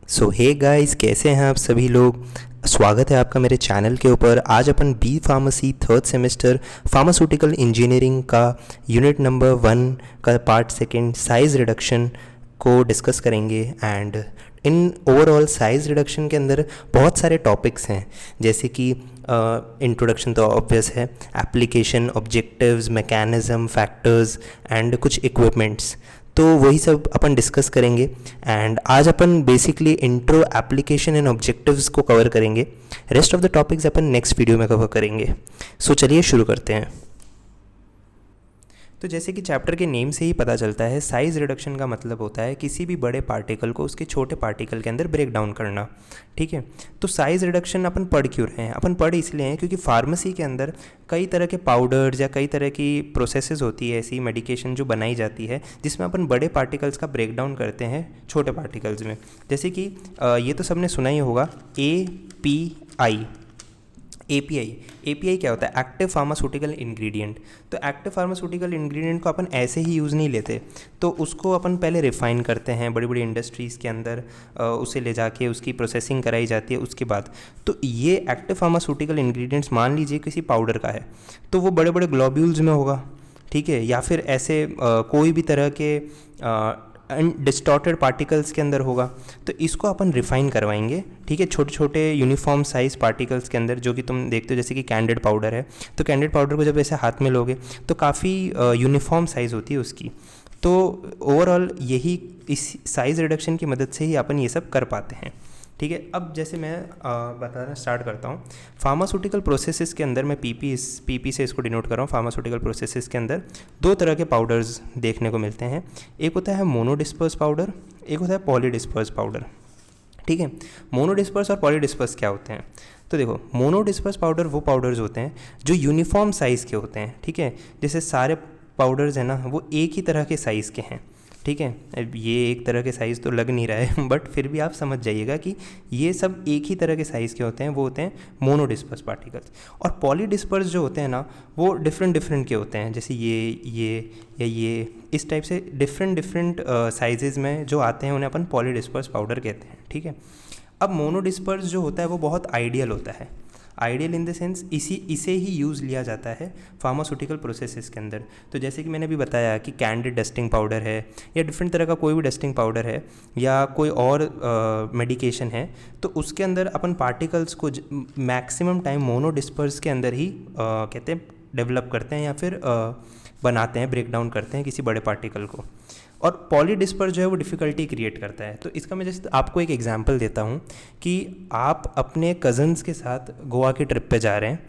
सो hey guys, कैसे हैं आप सभी लोग। स्वागत है आपका मेरे चैनल के ऊपर। आज अपन B pharmacy third semester pharmaceutical engineering का यूनिट नंबर 1 का पार्ट सेकंड साइज़ रिडक्शन को डिस्कस करेंगे। And in overall size reduction के अंदर बहुत सारे टॉपिक्स हैं, जैसे कि इंट्रोडक्शन तो ऑब्वियस है, application, objectives, mechanism, factors and कुछ इक्विपमेंट्स। तो वही सब अपन डिस्कस करेंगे। एंड आज अपन basically intro, application and objectives को कवर करेंगे। रेस्ट ऑफ द टॉपिक्स अपन नेक्स्ट वीडियो में कवर करेंगे। सो चलिए शुरू करते हैं। तो जैसे कि चैप्टर के नेम से ही पता चलता है, साइज़ रिडक्शन का मतलब होता है किसी भी बड़े पार्टिकल को उसके छोटे पार्टिकल के अंदर ब्रेक डाउन करना। ठीक है, तो साइज़ रिडक्शन अपन पढ़ क्यों रहे हैं? अपन पढ़ इसलिए हैं क्योंकि फार्मेसी के अंदर कई तरह के पाउडर्स या कई तरह की प्रोसेसेस होती है, ऐसी मेडिकेशन जो बनाई जाती है जिसमें अपन बड़े पार्टिकल्स का ब्रेक डाउन करते हैं छोटे पार्टिकल्स में। जैसे कि ये तो सबने सुना ही होगा, API। एपीआई क्या होता है? Active pharmaceutical ingredient. तो एक्टिव फार्मास्यूटिकल इंग्रेडिएंट को अपन ऐसे ही यूज़ नहीं लेते, तो उसको अपन पहले रिफ़ाइन करते हैं बड़ी बड़ी इंडस्ट्रीज़ के अंदर, उसे ले जाके उसकी प्रोसेसिंग कराई जाती है उसके बाद। तो ये एक्टिव फार्मास्यूटिकल इंग्रेडिएंट्स मान लीजिए किसी पाउडर का है, तो वो बड़े बड़े ग्लोब्यूल्स में होगा, ठीक है, या फिर ऐसे कोई भी तरह के डिस्टॉर्टेड पार्टिकल्स के अंदर होगा। तो इसको अपन रिफ़ाइन करवाएंगे, ठीक है, छोटे छोटे यूनिफॉर्म साइज़ पार्टिकल्स के अंदर, जो कि तुम देखते हो जैसे कि कैंडिड पाउडर है। तो कैंडिड पाउडर को जब ऐसे हाथ में लोगे तो काफ़ी यूनिफॉर्म साइज़ होती है उसकी। तो ओवरऑल यही इस साइज़ रिडक्शन की मदद से ही अपन ये सब कर पाते हैं। ठीक है, अब जैसे मैं बताना स्टार्ट करता हूँ। फार्मास्यूटिकल प्रोसेसेस के अंदर, मैं पीपी से इसको डिनोट कर रहा हूँ। फार्मास्यूटिकल प्रोसेसेस के अंदर दो तरह के पाउडर्स देखने को मिलते हैं। एक होता है मोनोडिस्पर्स पाउडर, एक होता है पॉलीडिस्पर्स पाउडर। ठीक है, मोनोडिस्पर्स और पॉलीडिस्पर्स क्या होते हैं? तो देखो, मोनोडिस्पर्स पाउडर वो पाउडर्स होते हैं जो यूनिफॉर्म साइज़ के होते हैं। ठीक है, जैसे सारे पाउडर्स हैं ना, वो एक ही तरह के साइज़ के हैं। ठीक है, अब ये एक तरह के साइज़ तो लग नहीं रहा है बट फिर भी आप समझ जाइएगा कि ये सब एक ही तरह के साइज़ के होते हैं, वो होते हैं मोनोडिस्पर्स पार्टिकल्स। और पॉलीडिस्पर्स जो होते हैं ना, वो डिफरेंट डिफरेंट के होते हैं, जैसे ये या ये, इस टाइप से डिफरेंट डिफरेंट साइजेज़ में जो आते हैं उन्हें अपन पॉलीडिस्पर्स पाउडर कहते हैं। ठीक है, अब मोनोडिस्पर्स जो होता है वो बहुत आइडियल होता है। आइडियल इन द सेंस इसे ही यूज़ लिया जाता है फार्मास्यूटिकल प्रोसेसेस के अंदर। तो जैसे कि मैंने अभी बताया कि कैंडिड डस्टिंग पाउडर है, या डिफरेंट तरह का कोई भी डस्टिंग पाउडर है, या कोई और मेडिकेशन है, तो उसके अंदर अपन पार्टिकल्स को मैक्सिमम टाइम मोनोडिस्पर्स के अंदर ही कहते हैं डेवलप करते हैं, या फिर बनाते हैं, ब्रेक डाउन करते हैं किसी बड़े पार्टिकल को। और पॉलीडिस्पर जो है वो डिफ़िकल्टी क्रिएट करता है। तो इसका मैं जैसे आपको एक एग्जांपल देता हूँ कि आप अपने कज़न्स के साथ गोवा की ट्रिप पे जा रहे हैं,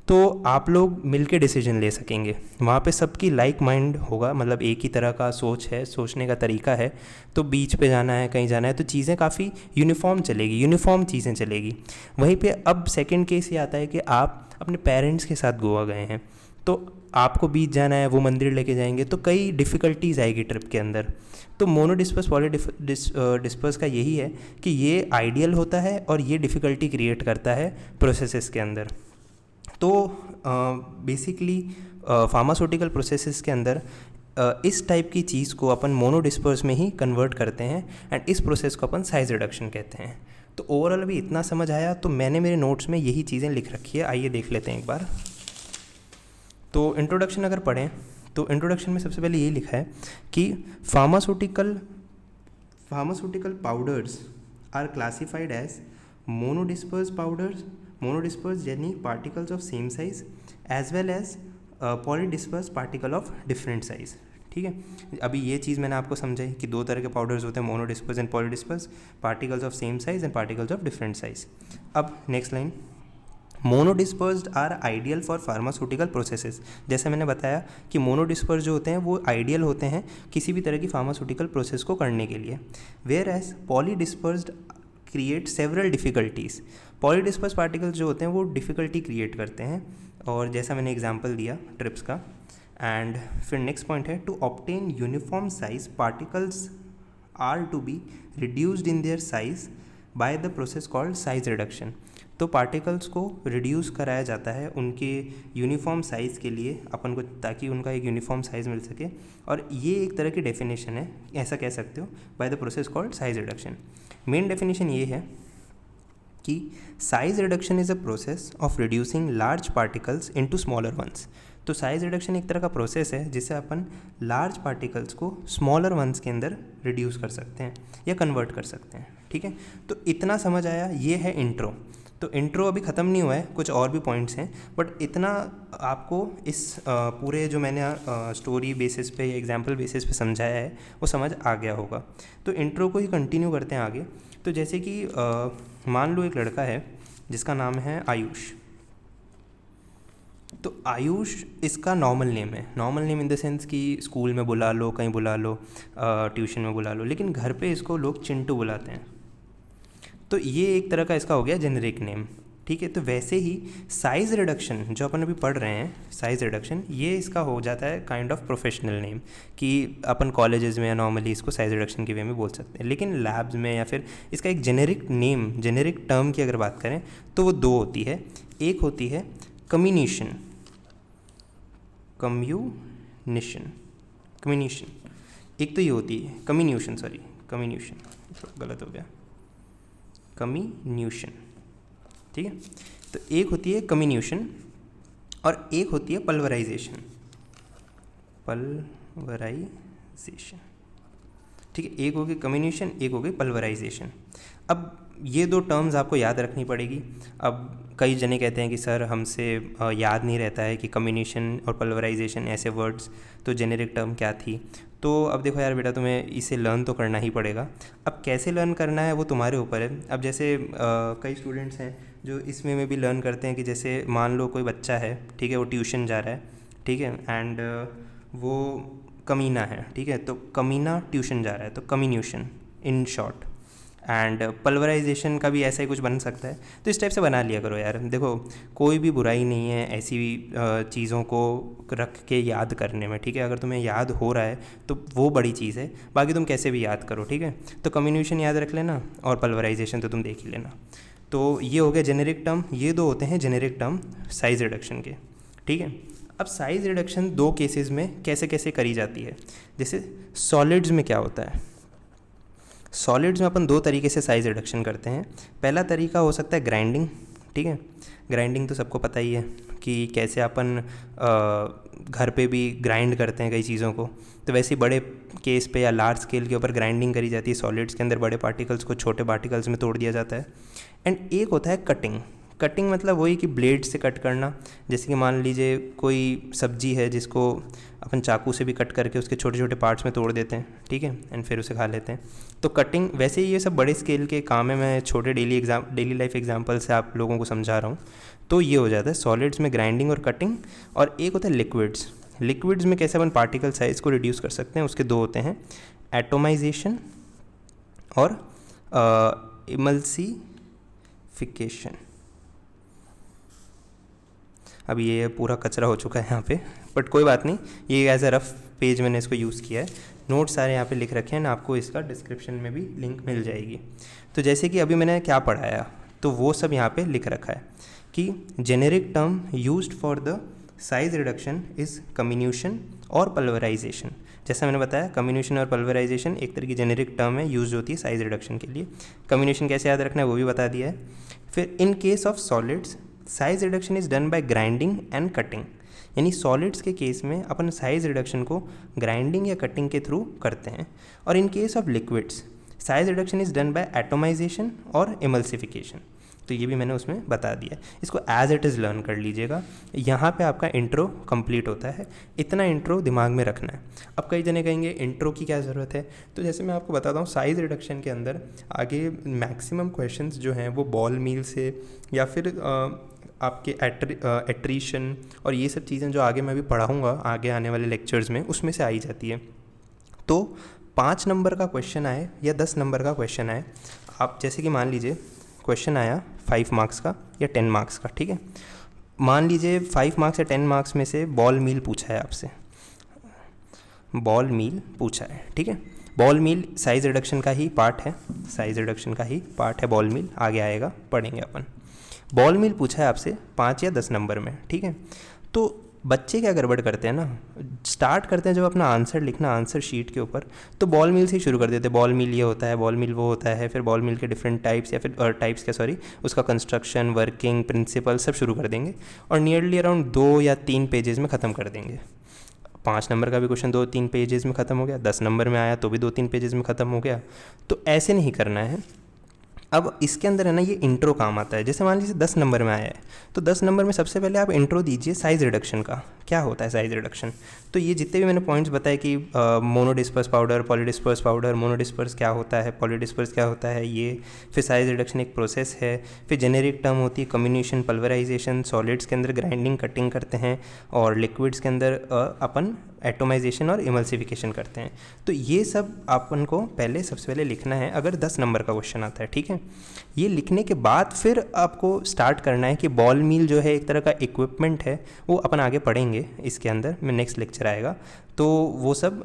तो आप लोग मिलके डिसीजन ले सकेंगे। वहाँ पे सबकी लाइक माइंड होगा, मतलब एक ही तरह का सोच है, सोचने का तरीका है। तो बीच पे जाना है, कहीं जाना है, तो चीज़ें काफ़ी यूनिफॉर्म चलेगी, यूनिफॉर्म चीज़ें चलेगी। वहीं पे अब सेकंड केस ये आता है कि आप अपने पेरेंट्स के साथ गोवा गए हैं, तो आपको बीच जाना है, वो मंदिर लेके जाएंगे, तो कई डिफ़िकल्टीज़ आएगी ट्रिप के अंदर। तो मोनोडिस्पर्स डिस्पर्स का यही है कि ये आइडियल होता है और ये डिफ़िकल्टी क्रिएट करता है प्रोसेसेस के अंदर। तो बेसिकली फार्मास्यूटिकल प्रोसेसेस के अंदर इस टाइप की चीज़ को अपन मोनोडिस्पर्स में ही कन्वर्ट करते हैं, एंड इस प्रोसेस को अपन साइज़ रिडक्शन कहते हैं। तो ओवरऑल अभी इतना समझ आया, तो मैंने मेरे नोट्स में यही चीज़ें लिख रखी है, आइए देख लेते हैं एक बार। तो इंट्रोडक्शन अगर पढ़ें तो इंट्रोडक्शन में सबसे पहले यही लिखा है कि pharmaceutical powders are classified as monodisperse powders, monodisperse यानी particles of same size, as well as polydisperse particle of different size. ठीक है, अभी ये चीज़ मैंने आपको समझाई कि दो तरह के पाउडर्स होते हैं, monodisperse and polydisperse, particles of same size and particles of different size. अब next line, monodispersed are ideal for pharmaceutical processes. जैसे मैंने बताया कि मोनोडिस्पर्स जो होते हैं वो आइडियल होते हैं किसी भी तरह की फार्मास्यूटिकल प्रोसेस को करने के लिए। Whereas polydispersed create several difficulties. Polydisperse particles जो होते हैं वो डिफ़िकल्टी क्रिएट करते हैं, और जैसा मैंने एग्जांपल दिया ट्रिप्स का। एंड फिर नेक्स्ट पॉइंट है, to obtain uniform size particles are to be reduced in their size by the process called size reduction. तो पार्टिकल्स को रिड्यूस कराया जाता है उनके यूनिफॉर्म साइज़ के लिए अपन को, ताकि उनका एक यूनिफॉर्म साइज़ मिल सके। और ये एक तरह की डेफिनेशन है, ऐसा कह सकते हो, bye the process called size reduction. Main definition ये है कि size reduction is a process of reducing large particles into smaller once. तो साइज रिडक्शन एक तरह का प्रोसेस है जिससे अपन लार्ज पार्टिकल्स को स्मॉलर वंस के अंदर रिड्यूस कर सकते हैं या कन्वर्ट कर सकते हैं। ठीक है, तो इतना समझ आया, ये है इंट्रो। तो इंट्रो अभी ख़त्म नहीं हुआ है, कुछ और भी पॉइंट्स हैं, बट इतना आपको इस पूरे जो मैंने स्टोरी बेसिस पे या एग्जाम्पल बेसिस पे समझाया है वो समझ आ गया होगा। तो इंट्रो को ही कंटिन्यू करते हैं आगे। तो जैसे कि मान लो एक लड़का है जिसका नाम है आयुष। तो आयुष इसका नॉर्मल नेम है, normal name in the sense कि स्कूल में बुला लो, कहीं बुला लो, ट्यूशन में बुला लो, लेकिन घर पे इसको लोग चिंटू बुलाते हैं। तो ये एक तरह का इसका हो गया जेनरिक नेम। ठीक है, तो वैसे ही साइज़ रिडक्शन जो अपन अभी पढ़ रहे हैं, साइज़ रिडक्शन, ये इसका हो जाता है काइंड ऑफ प्रोफेशनल नेम, कि अपन कॉलेजेस में या नॉर्मली इसको साइज़ रिडक्शन के वे में बोल सकते हैं। लेकिन लैब्स में या फिर इसका एक जेनेरिक नेम, जेनेरिक टर्म की अगर बात करें तो वो दो होती है। एक होती है कम्युनिशन, कम्युनिशन, एक तो ये होती है कम्युनिशन, गलत हो गया, कम्युनिशन। ठीक है, तो एक होती है कम्युनिशन और एक होती है पल्वराइजेशन। ठीक है, एक हो गई कम्युनिशन, एक हो गई पल्वराइजेशन। अब ये दो टर्म्स आपको याद रखनी पड़ेगी। अब कई जने कहते हैं कि सर हमसे याद नहीं रहता है कि कम्युनिशन और पल्वराइजेशन ऐसे वर्ड्स, तो जेनेरिक टर्म क्या थी। तो अब देखो यार बेटा, तुम्हें इसे लर्न तो करना ही पड़ेगा। अब कैसे लर्न करना है वो तुम्हारे ऊपर है। अब जैसे कई स्टूडेंट्स हैं जो इसमें में भी लर्न करते हैं कि जैसे मान लो कोई बच्चा है, ठीक है, वो ट्यूशन जा रहा है, ठीक है, एंड वो कमीना है, ठीक है, तो कमीना ट्यूशन जा रहा है, तो कम्युनिशन इन शॉर्ट। एंड पल्वराइजेशन का भी ऐसा ही कुछ बन सकता है। तो इस टाइप से बना लिया करो यार। देखो कोई भी बुराई नहीं है ऐसी चीज़ों को रख के याद करने में, ठीक है। अगर तुम्हें याद हो रहा है तो वो बड़ी चीज़ है, बाकी तुम कैसे भी याद करो, ठीक है। तो कम्युनिकेशन याद रख लेना और पल्वराइजेशन तो तुम देख ही लेना। तो ये हो गया जेनेरिक टर्म, ये दो होते हैं जेनेरिक टर्म साइज़ रिडक्शन के, ठीक है। अब साइज़ रिडक्शन दो केसेस में कैसे कैसे करी जाती है। जैसे सॉलिड्स में क्या होता है, सॉलिड्स में अपन दो तरीके से साइज़ रिडक्शन करते हैं। पहला तरीका हो सकता है ग्राइंडिंग, ठीक है। ग्राइंडिंग तो सबको पता ही है कि कैसे अपन घर पे भी ग्राइंड करते हैं कई चीज़ों को। तो वैसे ही बड़े केस पे या लार्ज स्केल के ऊपर ग्राइंडिंग करी जाती है। सॉलिड्स के अंदर बड़े पार्टिकल्स को छोटे पार्टिकल्स में तोड़ दिया जाता है। एंड एक होता है कटिंग। कटिंग मतलब वही कि ब्लेड से कट करना। जैसे कि मान लीजिए कोई सब्जी है जिसको अपन चाकू से भी कट करके उसके छोटे छोटे पार्ट्स में तोड़ देते हैं, ठीक है, एंड फिर उसे खा लेते हैं। तो कटिंग, वैसे ही ये सब बड़े स्केल के काम है। मैं छोटे डेली लाइफ एग्जांपल से आप लोगों को समझा रहा हूँ। तो ये हो जाता है सॉलिड्स में ग्राइंडिंग और कटिंग। और एक होता है लिक्विड्स। लिक्विड्स में कैसे अपन पार्टिकल साइज़ को रिड्यूस कर सकते हैं, उसके दो होते हैं, एटोमाइजेशन और इमल्सिफिकेशन। अब ये पूरा कचरा हो चुका है यहाँ पे, बट कोई बात नहीं, ये एज अ रफ पेज मैंने इसको यूज़ किया है। नोट्स सारे यहाँ पे लिख रखे हैं ना, आपको इसका डिस्क्रिप्शन में भी लिंक मिल जाएगी। तो जैसे कि अभी मैंने क्या पढ़ाया तो वो सब यहाँ पे लिख रखा है कि generic term used for the size reduction is communication और पल्वराइजेशन। जैसा मैंने बताया, कम्युनिकेशन और पल्वराइजेशन एक तरह की जेनेरिक टर्म है, यूज होती है साइज़ रिडक्शन के लिए। कम्युनिकेशन कैसे याद रखना है वो भी बता दिया है। फिर in case of solids size reduction is done by grinding and cutting. यानी सॉलिड्स के केस में अपन साइज़ रिडक्शन को ग्राइंडिंग या कटिंग के थ्रू करते हैं। और in case of liquids size reduction is done by atomisation और इमल्सिफिकेशन। तो ये भी मैंने उसमें बता दिया। इसको एज इट इज़ लर्न कर लीजिएगा। यहाँ पे आपका इंट्रो कंप्लीट होता है। इतना इंट्रो दिमाग में रखना है। अब कई जने कहेंगे इंट्रो की क्या ज़रूरत है, तो जैसे मैं आपको बताता हूँ साइज़ रिडक्शन के अंदर आगे मैक्सिमम क्वेश्चंस जो हैं वो बॉल मील से या फिर आपके एट्रीशन और ये सब चीज़ें जो आगे मैं भी पढ़ाऊँगा आगे आने वाले लेक्चर्स में, उसमें से आई जाती है। तो 5 नंबर का क्वेश्चन आए या 10 नंबर का क्वेश्चन आए, आप जैसे कि मान लीजिए क्वेश्चन आया 5 मार्क्स का या 10 मार्क्स का, ठीक है। मान लीजिए 5 मार्क्स या 10 मार्क्स में से बॉल मील पूछा है आपसे, बॉल मील पूछा है, ठीक है। बॉल मिल साइज़ रिडक्शन का ही पार्ट है, साइज़ रिडक्शन का ही पार्ट है बॉल मिल, आगे आएगा पढ़ेंगे अपन। बॉल मिल पूछा है आपसे 5 या 10 नंबर में, ठीक है। तो बच्चे क्या गड़बड़ करते हैं ना, स्टार्ट करते हैं जब अपना आंसर लिखना आंसर शीट के ऊपर, तो बॉल मिल से ही शुरू कर देते हैं। बॉल मिल ये होता है, बॉल मिल वो होता है, फिर बॉल मिल के डिफरेंट टाइप्स या फिर टाइप्स क्या सॉरी उसका कंस्ट्रक्शन, वर्किंग, प्रिंसिपल सब शुरू कर देंगे और नियरली अराउंड 2 या 3 पेजेस में ख़त्म कर देंगे। 5 नंबर का भी क्वेश्चन 2-3 पेजेस में ख़त्म हो गया, 10 नंबर में आया तो भी 2-3 पेजेस में ख़त्म हो गया। तो ऐसे नहीं करना है। अब इसके अंदर है ना ये इंट्रो काम आता है। जैसे मान लीजिए 10 नंबर में आया है, तो 10 नंबर में सबसे पहले आप इंट्रो दीजिए साइज़ रिडक्शन का, क्या होता है साइज़ रिडक्शन। तो ये जितने भी मैंने पॉइंट्स बताए कि मोनोडिस्पर्स पाउडर, पॉलीडिस्पर्स पाउडर, मोनोडिस्पर्स क्या होता है, पॉलीडिस्पर्स क्या होता है, ये फिर साइज़ रिडक्शन एक प्रोसेस है। फिर जेनेरिक टर्म होती है कम्युनिकेशन, पल्वराइजेशन, सॉलिड्स के अंदर ग्राइंडिंग कटिंग करते हैं और लिक्विड्स के अंदर अपन एटोमाइजेशन और इमल्सिफिकेशन करते हैं। तो ये सब अपन को पहले सबसे पहले लिखना है अगर 10 नंबर का क्वेश्चन आता है, ठीक है। ये लिखने के बाद फिर आपको स्टार्ट करना है कि बॉल मिल जो है एक तरह का इक्विपमेंट है, वो अपन आगे पढ़ेंगे इसके अंदर में, नेक्स्ट लेक्चर आएगा तो वो सब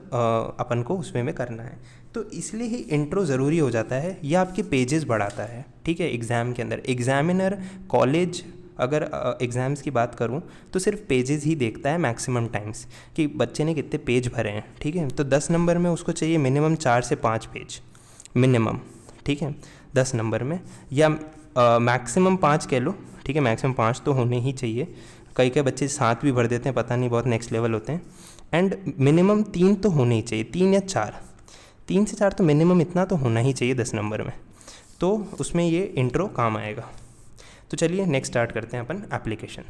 अपन को उसमें में करना है। तो इसलिए ही इंट्रो ज़रूरी हो जाता है, ये आपके पेजेस बढ़ाता है, ठीक है। एग्ज़ाम के अंदर एग्जामिनर कॉलेज अगर एग्ज़ाम्स की बात करूं तो सिर्फ पेजेस ही देखता है मैक्सिमम टाइम्स कि बच्चे ने कितने पेज भरे हैं, ठीक है। तो 10 नंबर में उसको चाहिए मिनिमम 4 से 5 पेज मिनिमम, ठीक है, 10 नंबर में, या मैक्सिमम 5 कह लो, ठीक है। मैक्सिमम 5 तो होने ही चाहिए, कई कई बच्चे 7 भी भर देते हैं, पता नहीं, बहुत नेक्स्ट लेवल होते हैं। एंड मिनिमम 3 तो होने ही चाहिए, 3 या 4, 3 से 4 तो मिनिमम इतना तो होना ही चाहिए 10 नंबर में। तो उसमें ये इंट्रो काम आएगा। तो चलिए नेक्स्ट स्टार्ट करते हैं अपन एप्लीकेशन।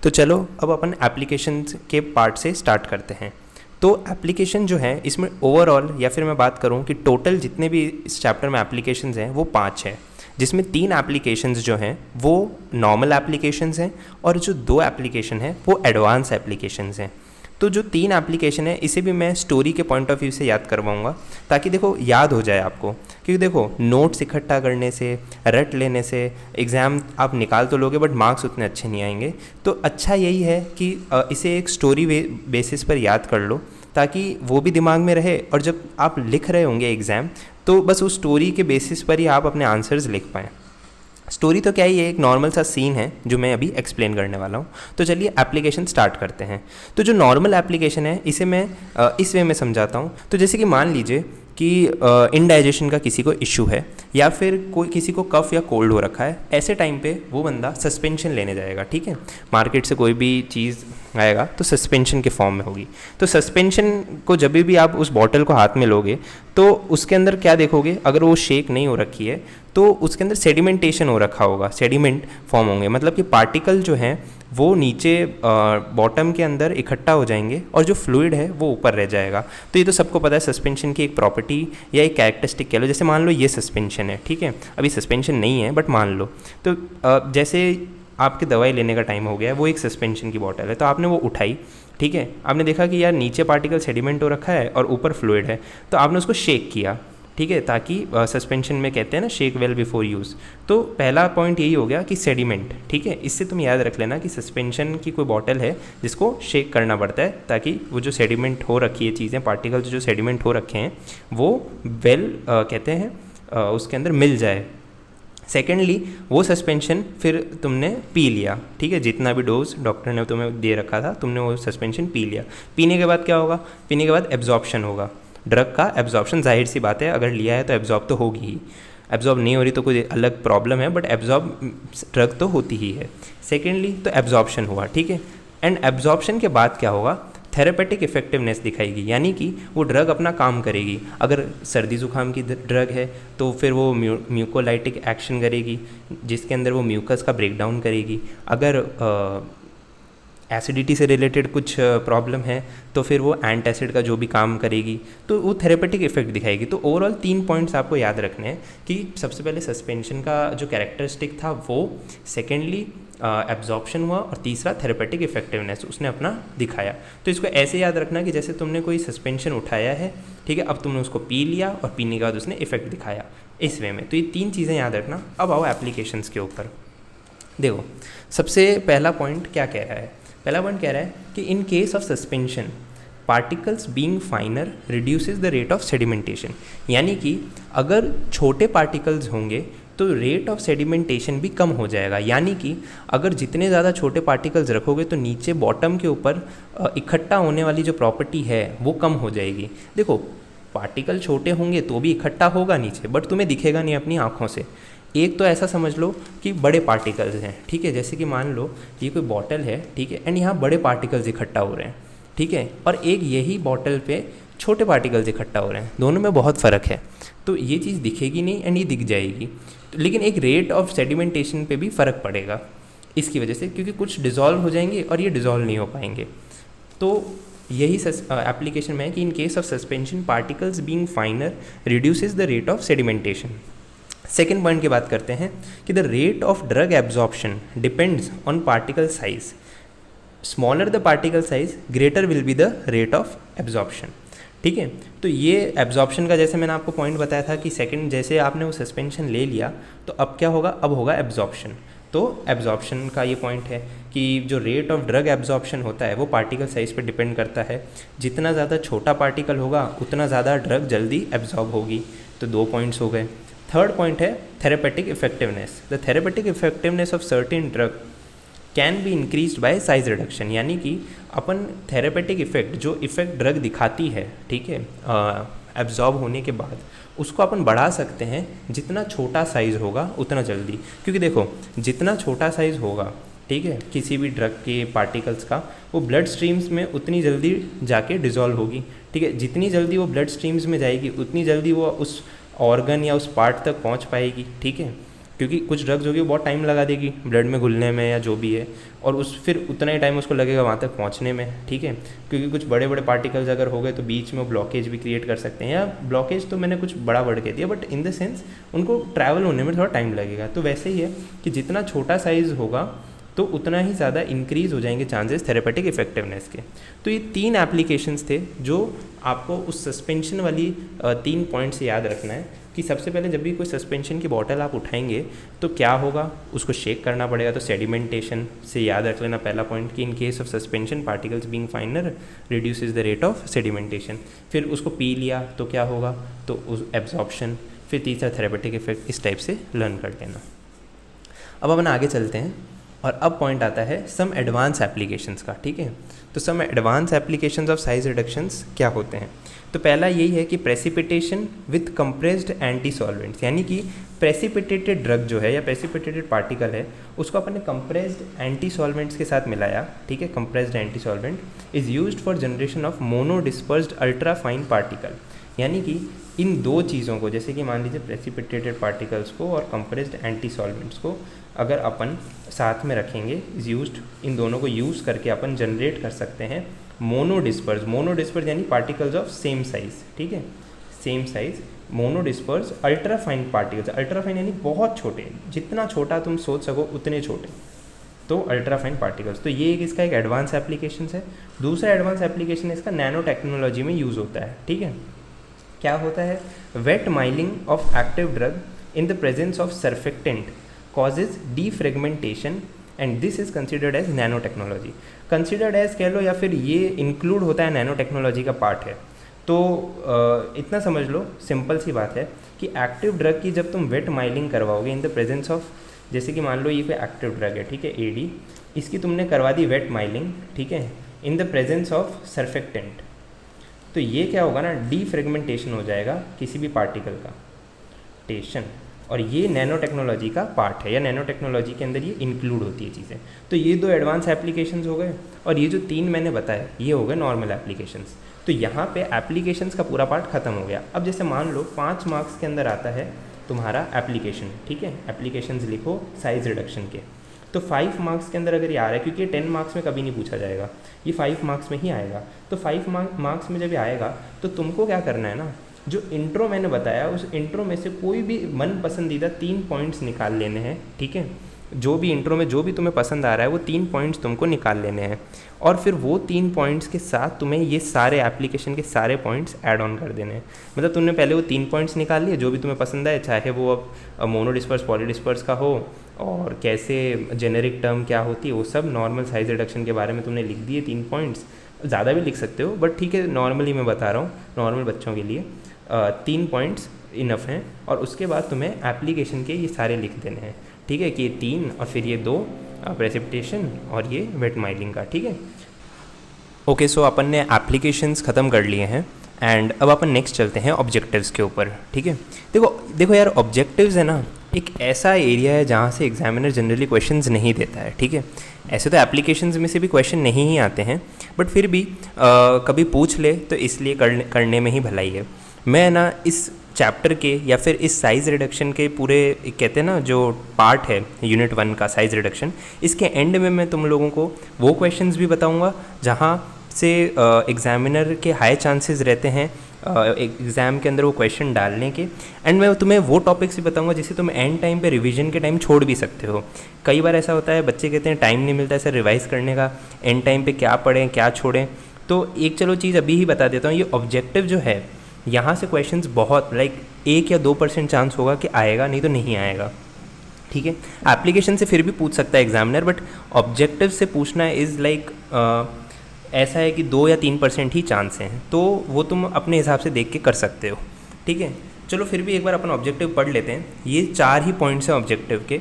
तो चलो अब अपन एप्लीकेशन के पार्ट से स्टार्ट करते हैं। तो एप्लीकेशन जो है इसमें ओवरऑल या फिर मैं बात करूं कि टोटल जितने भी इस चैप्टर में एप्लीकेशंस हैं वो 5 हैं, जिसमें 3 एप्लीकेशंस जो हैं वो नॉर्मल एप्लीकेशंस हैं और जो 2 एप्लीकेशन हैं वो एडवांस एप्लीकेशंस हैं। तो जो 3 एप्लीकेशन है इसे भी मैं स्टोरी के पॉइंट ऑफ व्यू से याद करवाऊंगा ताकि देखो याद हो जाए आपको, क्योंकि देखो नोट्स इकट्ठा करने से, रट लेने से एग्ज़ाम आप निकाल तो लोगे बट मार्क्स उतने अच्छे नहीं आएंगे। तो अच्छा यही है कि इसे एक स्टोरी बेसिस पर याद कर लो ताकि वो भी दिमाग में रहे और जब आप लिख रहे होंगे एग्ज़ाम तो बस उस स्टोरी के बेसिस पर ही आप अपने आंसर्स लिख पाएँ। स्टोरी तो क्या ही है, एक नॉर्मल सा सीन है जो मैं अभी एक्सप्लेन करने वाला हूँ। तो चलिए एप्लीकेशन स्टार्ट करते हैं। तो जो नॉर्मल एप्लीकेशन है इसे मैं इस वे में समझाता हूँ। तो जैसे कि मान लीजिए कि इनडाइजेशन का किसी को इशू है या फिर कोई किसी को कफ या कोल्ड हो रखा है, ऐसे टाइम पे वो बंदा सस्पेंशन लेने जाएगा, ठीक है। मार्केट से कोई भी चीज़ आएगा तो सस्पेंशन के फॉर्म में होगी। तो सस्पेंशन को जब भी आप उस बॉटल को हाथ में लोगे तो उसके अंदर क्या देखोगे, अगर वो शेक नहीं हो रखी है तो उसके अंदर सेडिमेंटेशन हो रखा होगा, सेडिमेंट फॉर्म होंगे, मतलब कि पार्टिकल जो हैं वो नीचे बॉटम के अंदर इकट्ठा हो जाएंगे और जो फ्लूइड है वो ऊपर रह जाएगा। तो ये तो सबको पता है सस्पेंशन की एक प्रॉपर्टी या एक कैरेक्टरिस्टिक कह लो। जैसे मान लो ये सस्पेंशन है, ठीक है, अभी सस्पेंशन नहीं है बट मान लो, तो जैसे आपके दवाई लेने का टाइम हो गया, वो एक सस्पेंशन की बॉटल है, तो आपने वो उठाई, ठीक है, आपने देखा कि यार नीचे पार्टिकल सेडिमेंट हो रखा है और ऊपर फ्लूइड है, तो आपने उसको शेक किया, ठीक है, ताकि सस्पेंशन में कहते हैं ना शेक वेल बिफोर यूज़। तो पहला पॉइंट यही हो गया कि सेडिमेंट, ठीक है, इससे तुम याद रख लेना कि सस्पेंशन की कोई बॉटल है जिसको शेक करना पड़ता है ताकि वो जो सेडिमेंट हो रखी है चीज़ें, पार्टिकल जो सेडिमेंट हो रखे हैं वो वेल कहते हैं उसके अंदर मिल जाए। सेकेंडली वो सस्पेंशन फिर तुमने पी लिया, ठीक है, जितना भी डोज डॉक्टर ने तुम्हें दे रखा था तुमने वो सस्पेंशन पी लिया। पीने के बाद क्या होगा, पीने के बाद एब्जॉर्प्शन होगा, ड्रग का एब्जॉर्प्शन, जाहिर सी बात है अगर लिया है तो एब्जॉर्ब तो होगी ही, एब्जॉर्ब नहीं हो रही तो कोई अलग प्रॉब्लम है, बट एब्जॉर्ब ड्रग तो होती ही है। सेकेंडली तो एब्जॉर्प्शन हुआ, ठीक है, एंड एब्जॉर्प्शन के बाद क्या होगा, थेरेपेटिक इफेक्टिवनेस दिखाएगी, यानी कि वो ड्रग अपना काम करेगी। अगर सर्दी ज़ुकाम की ड्रग है तो फिर वो म्यूकोलाइटिक एक्शन करेगी जिसके अंदर वो म्यूकस का ब्रेकडाउन करेगी। अगर एसिडिटी से रिलेटेड कुछ प्रॉब्लम है तो फिर वो एंटासिड का जो भी काम करेगी, तो वो थेरेपेटिक इफेक्ट दिखाएगी। तो ओवरऑल 3 पॉइंट्स आपको याद रखने हैं कि सबसे पहले सस्पेंशन का जो कैरेक्टरिस्टिक था वो, सेकेंडली एब्जॉर्प्शन हुआ और तीसरा थेरेपेटिक इफेक्टिवनेस उसने अपना दिखाया। तो इसको ऐसे याद रखना कि जैसे तुमने कोई सस्पेंशन उठाया है, ठीक है, अब तुमने उसको पी लिया और पीने के बाद उसने इफेक्ट दिखाया, इस वे में। तो ये 3 चीज़ें याद रखना। अब आओ एप्लीकेशंस के ऊपर। देखो सबसे पहला पॉइंट क्या कह रहा है, पहला पॉइंट कह रहा है कि in case of suspension particles being फाइनर reduces the rate of sedimentation, यानी कि अगर छोटे पार्टिकल्स होंगे तो रेट ऑफ सेडिमेंटेशन भी कम हो जाएगा। यानी कि अगर जितने ज़्यादा छोटे पार्टिकल्स रखोगे तो नीचे बॉटम के ऊपर इकट्ठा होने वाली जो प्रॉपर्टी है वो कम हो जाएगी। देखो पार्टिकल छोटे होंगे तो भी इकट्ठा होगा नीचे, बट तुम्हें दिखेगा नहीं अपनी आँखों से। एक तो ऐसा समझ लो कि बड़े पार्टिकल्स हैं, ठीक है, जैसे कि मान लो ये कोई बॉटल है, ठीक है, एंड यहाँ बड़े पार्टिकल्स इकट्ठा हो रहे हैं, ठीक है, और एक यही बॉटल पे छोटे पार्टिकल्स इकट्ठा हो रहे हैं, दोनों में बहुत फ़र्क है। तो ये चीज़ दिखेगी नहीं एंड ये दिख जाएगी, लेकिन एक रेट ऑफ सेडिमेंटेशन पे भी फ़र्क पड़ेगा इसकी वजह से, क्योंकि कुछ डिज़ोल्व हो जाएंगे और ये डिज़ोल्व नहीं हो पाएंगे। तो यही एप्लीकेशन में है कि in case of suspension particles being फाइनर reduces the rate of sedimentation. Second point की बात करते हैं कि the rate of drug absorption depends on particle size. Smaller the particle size greater will be the rate of absorption, ठीक है। तो ये absorption का जैसे मैंने आपको पॉइंट बताया था कि सेकंड जैसे आपने वो सस्पेंशन ले लिया तो अब क्या होगा, अब होगा एब्जॉर्प्शन। तो एब्जॉर्प्शन का ये पॉइंट है कि जो रेट ऑफ ड्रग एब्जॉर्प्शन होता है वो पार्टिकल साइज़ पे डिपेंड करता है। जितना ज़्यादा छोटा पार्टिकल होगा उतना ज़्यादा ड्रग जल्दी एब्जॉर्ब होगी। तो 2 पॉइंट्स हो गए। थर्ड पॉइंट है therapeutic effectiveness. The therapeutic effectiveness of certain drug can be increased by size reduction, यानी कि अपन थेरेपेटिक इफेक्ट जो इफेक्ट ड्रग दिखाती है, ठीक है, एब्जॉर्ब होने के बाद उसको अपन बढ़ा सकते हैं जितना छोटा साइज़ होगा उतना जल्दी। क्योंकि देखो जितना छोटा साइज़ होगा, ठीक है, किसी भी ड्रग के पार्टिकल्स का, वो ब्लड स्ट्रीम्स में उतनी जल्दी जाके डिज़ोल्व होगी, ठीक है। जितनी जल्दी वो ब्लड स्ट्रीम्स में जाएगी उतनी जल्दी वो उस ऑर्गन या उस पार्ट तक पहुंच पाएगी, ठीक है। क्योंकि कुछ ड्रग्स होगी वो बहुत टाइम लगा देगी ब्लड में घुलने में या जो भी है, और उस फिर उतना ही टाइम उसको लगेगा वहाँ तक पहुँचने में, ठीक है। क्योंकि कुछ बड़े बड़े पार्टिकल्स अगर हो गए तो बीच में ब्लॉकेज भी क्रिएट कर सकते हैं, या ब्लॉकेज तो मैंने कुछ बड़ा वर्ड कह दिया, बट इन द सेंस उनको ट्रैवल होने में थोड़ा टाइम लगेगा। तो वैसे ही है कि जितना छोटा साइज़ होगा तो उतना ही ज़्यादा इंक्रीज़ हो जाएंगे चांसेस थेरेपेटिक इफेक्टिवनेस के। तो ये 3 एप्लीकेशंस थे जो आपको उस सस्पेंशन वाली 3 पॉइंट से याद रखना है कि सबसे पहले जब भी कोई सस्पेंशन की बॉटल आप उठाएंगे तो क्या होगा, उसको शेक करना पड़ेगा। तो सेडिमेंटेशन से याद रख लेना पहला पॉइंट कि in case of suspension particles being फाइनर reduces the rate of sedimentation. फिर उसको पी लिया तो क्या होगा, तो उस एब्जॉर्प्शन। फिर तीसरा थेरेपेटिक इफेक्ट। इस टाइप से लर्न कर लेना। अब अपन आगे चलते हैं और अब पॉइंट आता है सम एडवांस एप्लीकेशंस का, ठीक है। तो some advance applications of size reductions क्या होते हैं। तो पहला यही है कि precipitation with compressed anti solvents, यानी कि प्रेसिपिटेटेड ड्रग जो है या प्रेसिपिटेटेड पार्टिकल है उसको अपन ने कंप्रेस्ड एंटी सॉल्वेंट्स के साथ मिलाया, ठीक है। Compressed anti solvent is used for generation of mono dispersed ultra fine particle, यानी कि इन 2 चीज़ों को, जैसे कि मान लीजिए प्रेसिपिटेटेड पार्टिकल्स को और कंप्रेस्ड एंटी सॉल्वेंट्स को अगर अपन साथ में रखेंगे, इज़ यूज्ड, इन दोनों को यूज़ करके अपन जनरेट कर सकते हैं मोनो डिस्पर्स यानी पार्टिकल्स ऑफ सेम साइज़, ठीक है, same size mono disperse ultra fine particles. Ultra fine यानी बहुत छोटे, जितना छोटा तुम सोच सको उतने छोटे, तो अल्ट्रा फाइन पार्टिकल्स। तो ये इसका एक एडवांस एप्लीकेशन है। दूसरा एडवांस एप्लीकेशन इसका नैनो टेक्नोलॉजी में यूज़ होता है, ठीक है। क्या होता है, wet milling of active drug in the presence of surfactant causes defragmentation and this is considered as nano technology. Considered as कह लो या फिर ये इंक्लूड होता है, नैनो टेक्नोलॉजी का पार्ट है। तो इतना समझ लो, सिंपल सी बात है कि एक्टिव ड्रग की जब तुम वेट माइलिंग करवाओगे इन द प्रेजेंस ऑफ, जैसे कि मान लो ये कोई एक्टिव ड्रग है, ठीक है, एडी, इसकी तुमने करवा दी वेट माइलिंग, ठीक है, इन द प्रेजेंस ऑफ सर्फेक्टेंट, तो ये क्या होगा ना, डीफ्रेगमेंटेशन हो जाएगा किसी भी पार्टिकल का टेशन, और ये नैनो टेक्नोलॉजी का पार्ट है या नैनो टेक्नोलॉजी के अंदर ये इंक्लूड होती है चीज़ें। तो ये 2 एडवांस एप्लीकेशंस हो गए, और ये जो 3 मैंने बताए ये हो गए नॉर्मल एप्लीकेशंस। तो यहाँ पे एप्लीकेशंस का पूरा पार्ट खत्म हो गया। अब जैसे मान लो 5 मार्क्स के अंदर आता है तुम्हारा एप्लीकेशन, ठीक है, एप्लीकेशंस लिखो साइज रिडक्शन के। तो 5 मार्क्स के अंदर अगर ये आ रहा है, क्योंकि 10 मार्क्स में कभी नहीं पूछा जाएगा, ये 5 मार्क्स में ही आएगा। तो 5 मार्क्स में जब ये आएगा तो तुमको क्या करना है ना, जो इंट्रो मैंने बताया उस इंट्रो में से कोई भी मन पसंदीदा 3 पॉइंट्स निकाल लेने हैं, ठीक है। जो भी इंट्रो में जो भी तुम्हें पसंद आ रहा है वो 3 पॉइंट्स तुमको निकाल लेने हैं, और फिर वो 3 पॉइंट्स के साथ तुम्हें ये सारे एप्लीकेशन के सारे पॉइंट्स ऐड ऑन कर देने हैं। मतलब तुमने पहले वो 3 पॉइंट्स निकाल लिए जो भी तुम्हें पसंद आए, चाहे वो अब मोनो डिस्पर्स पॉली डिस्पर्स का हो, और कैसे जेनेरिक टर्म क्या होती है वो सब, नॉर्मल साइज रिडक्शन के बारे में तुमने लिख दिए 3 पॉइंट्स। ज़्यादा भी लिख सकते हो, बट ठीक है नॉर्मली मैं बता रहा हूँ, नॉर्मल बच्चों के लिए 3 पॉइंट्स इनफ हैं। और उसके बाद तुम्हें एप्लीकेशन के ये सारे लिख देने हैं, ठीक है, कि ये 3 और फिर ये 2 प्रेसिपिटेशन और ये वेट माइलिंग का, ठीक है। ओके, सो अपन ने एप्लीकेशंस ख़त्म कर लिए हैं एंड अब अपन नेक्स्ट चलते हैं ऑब्जेक्टिव्स के ऊपर, ठीक है। देखो देखो यार, ऑब्जेक्टिव्स है ना एक ऐसा एरिया है जहाँ से एग्जामिनर जनरली क्वेश्चंस नहीं देता है, ठीक है। ऐसे तो एप्लीकेशंस में से भी क्वेश्चन नहीं ही आते हैं, बट फिर भी कभी पूछ ले तो इसलिए करने में ही भलाई है। मैं ना इस चैप्टर के या फिर इस साइज़ रिडक्शन के पूरे कहते हैं ना जो पार्ट है यूनिट 1 का साइज़ रिडक्शन, इसके एंड में मैं तुम लोगों को वो क्वेश्चंस भी बताऊंगा जहाँ से एग्ज़ामिनर के हाई चांसेस रहते हैं एग्ज़ाम के अंदर वो क्वेश्चन डालने के। एंड मैं तुम्हें वो टॉपिक्स भी बताऊंगा जिसे तुम एंड टाइम पे रिवीजन के टाइम छोड़ भी सकते हो। कई बार ऐसा होता है बच्चे कहते हैं टाइम नहीं मिलता है सर रिवाइज़ करने का, एंड टाइम पे क्या पढ़ें क्या छोड़ें। तो एक चलो चीज़ अभी ही बता देता हूँ, ये ऑब्जेक्टिव जो है यहाँ से क्वेश्चंस बहुत 1 या 2% चांस होगा कि आएगा, नहीं तो नहीं आएगा, ठीक है। एप्लीकेशन से फिर भी पूछ सकता है एग्जामिनर, बट ऑब्जेक्टिव से पूछना इज़ ऐसा है कि 2 या 3% ही चांस हैं, तो वो तुम अपने हिसाब से देख के कर सकते हो, ठीक है। चलो फिर भी एक बार अपन ऑब्जेक्टिव पढ़ लेते हैं। ये 4 ही पॉइंट्स हैं ऑब्जेक्टिव के।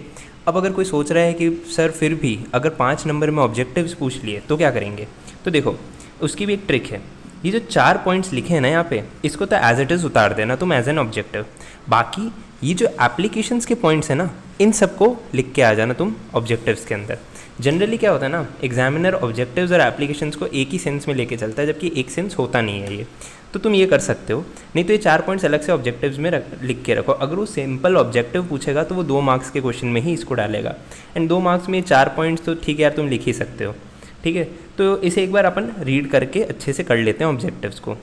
अब अगर कोई सोच रहा है कि सर फिर भी अगर 5 नंबर में ऑब्जेक्टिव्स पूछ लिए तो क्या करेंगे, तो देखो उसकी भी एक ट्रिक है। ये जो 4 पॉइंट्स लिखे हैं ना यहाँ पे, इसको तो एज इट इज़ उतार देना तुम एज एन ऑब्जेक्टिव। बाकी ये जो एप्लीकेशंस के पॉइंट्स हैं ना, इन सबको लिख के आ जाना तुम ऑब्जेक्टिव्स के अंदर। जनरली क्या होता है ना, एग्जामिनर ऑब्जेक्टिव्स और एप्लीकेशंस को एक ही सेंस में लेके चलता है, जबकि एक सेंस होता नहीं है ये। तो तुम ये कर सकते हो, नहीं तो ये 4 पॉइंट्स अलग से ऑब्जेक्टिव्स में लिख के रखो। अगर वो सिंपल ऑब्जेक्टिव पूछेगा तो वो 2 मार्क्स के क्वेश्चन में ही इसको डालेगा, एंड 2 मार्क्स में 4 पॉइंट्स तो ठीक है यार तुम लिख ही सकते हो, ठीक है। तो इसे एक बार अपन रीड करके अच्छे से कर लेते हैं ऑब्जेक्टिव्स को।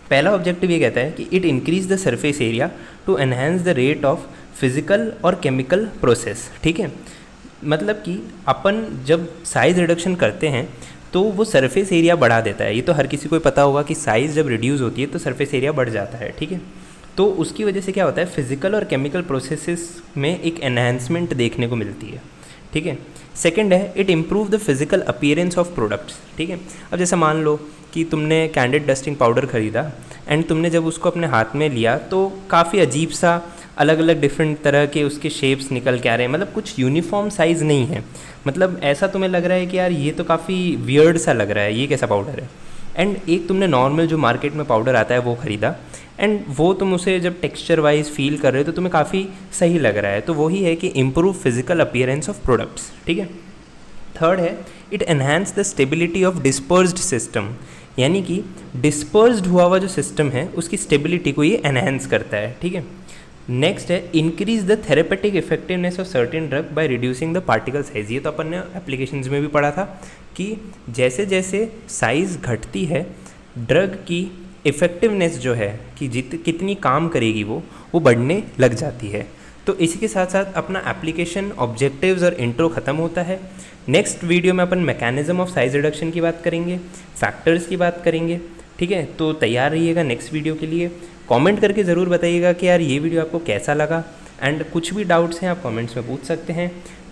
पहला ऑब्जेक्टिव ये कहता है कि it increase the surface area to enhance the rate of physical और केमिकल प्रोसेस, ठीक है। मतलब कि अपन जब साइज़ रिडक्शन करते हैं तो वो सरफेस एरिया बढ़ा देता है। ये तो हर किसी को पता होगा कि साइज़ जब रिड्यूस होती है तो सरफेस एरिया बढ़ जाता है, ठीक है। तो उसकी वजह से क्या होता है, फिजिकल और केमिकल प्रोसेसेस में एक एनहेंसमेंट देखने को मिलती है, ठीक है। सेकंड है it improve the physical appearance of products, ठीक है। अब जैसे मान लो कि तुमने कैंडिड डस्टिंग पाउडर ख़रीदा एंड तुमने जब उसको अपने हाथ में लिया तो काफ़ी अजीब सा अलग अलग डिफरेंट तरह के उसके शेप्स निकल के आ रहे हैं, मतलब कुछ यूनिफॉर्म साइज़ नहीं है। मतलब ऐसा तुम्हें लग रहा है कि यार ये तो काफ़ी वियर्ड सा लग रहा है, ये कैसा पाउडर है। एंड एक तुमने नॉर्मल जो मार्केट में पाउडर आता है वो ख़रीदा, एंड वो तुम उसे जब टेक्सचर वाइज फील कर रहे हो तो तुम्हें काफ़ी सही लग रहा है। तो वही है कि improve physical appearance of products, ठीक है। थर्ड है it enhance the stability of dispersed system, यानी कि डिस्पर्स्ड हुआ हुआ जो सिस्टम है उसकी स्टेबिलिटी को ये एनहांस करता है, ठीक है। नेक्स्ट है increase the therapeutic effectiveness of certain drug by reducing the particle size. ये तो अपन ने एप्लीकेशंस में भी पढ़ा था कि जैसे जैसे साइज़ घटती है ड्रग की इफ़ेक्टिवनेस जो है कि कितनी काम करेगी वो बढ़ने लग जाती है। तो इसी के साथ साथ अपना एप्लीकेशन ऑब्जेक्टिव्स और इंट्रो ख़त्म होता है। नेक्स्ट वीडियो में अपन मैकेनिज्म ऑफ साइज रिडक्शन की बात करेंगे, फैक्टर्स की बात करेंगे, ठीक है। तो तैयार रहिएगा नेक्स्ट वीडियो के लिए। कमेंट करके ज़रूर बताइएगा कि यार ये वीडियो आपको कैसा लगा, एंड कुछ भी डाउट्स हैं आप कमेंट्स में पूछ सकते हैं।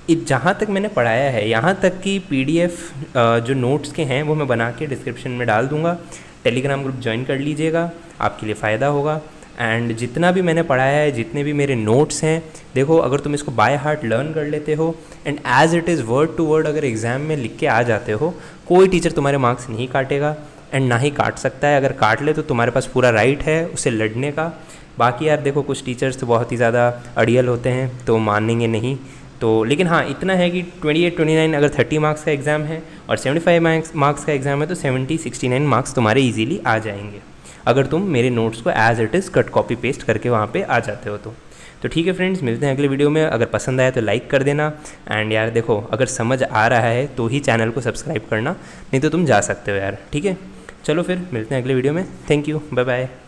जहाँ तक मैंने पढ़ाया है यहाँ तक की PDF जो नोट्स के हैं वो मैं बना के डिस्क्रिप्शन में डाल दूँगा। टेलीग्राम ग्रुप ज्वाइन कर लीजिएगा, आपके लिए फ़ायदा होगा। एंड जितना भी मैंने पढ़ाया है, जितने भी मेरे नोट्स हैं, देखो अगर तुम इसको बाय हार्ट लर्न कर लेते हो and as it is word to word अगर एग्ज़ाम में लिख के आ जाते हो, कोई टीचर तुम्हारे मार्क्स नहीं काटेगा एंड ना ही काट सकता है। अगर काट ले तो तुम्हारे पास पूरा राइट है उससे लड़ने का। बाकी यार देखो कुछ टीचर्स तो बहुत ही ज़्यादा अड़ियल होते हैं तो मानेंगे नहीं, तो लेकिन हाँ इतना है कि 28-29 अगर 30 मार्क्स का एग्ज़ाम है और 75 मार्क्स का एग्ज़ाम है तो 69 मार्क्स तुम्हारे ईजीली आ जाएंगे अगर तुम मेरे नोट्स को as it is cut copy paste करके वहाँ पे आ जाते हो तो ठीक है फ्रेंड्स, मिलते हैं अगले वीडियो में। अगर पसंद आया तो लाइक कर देना, एंड यार देखो अगर समझ आ रहा है तो ही चैनल को सब्सक्राइब करना, नहीं तो तुम जा सकते हो यार, ठीक है। चलो फिर मिलते हैं अगले वीडियो में। Thank you, bye bye.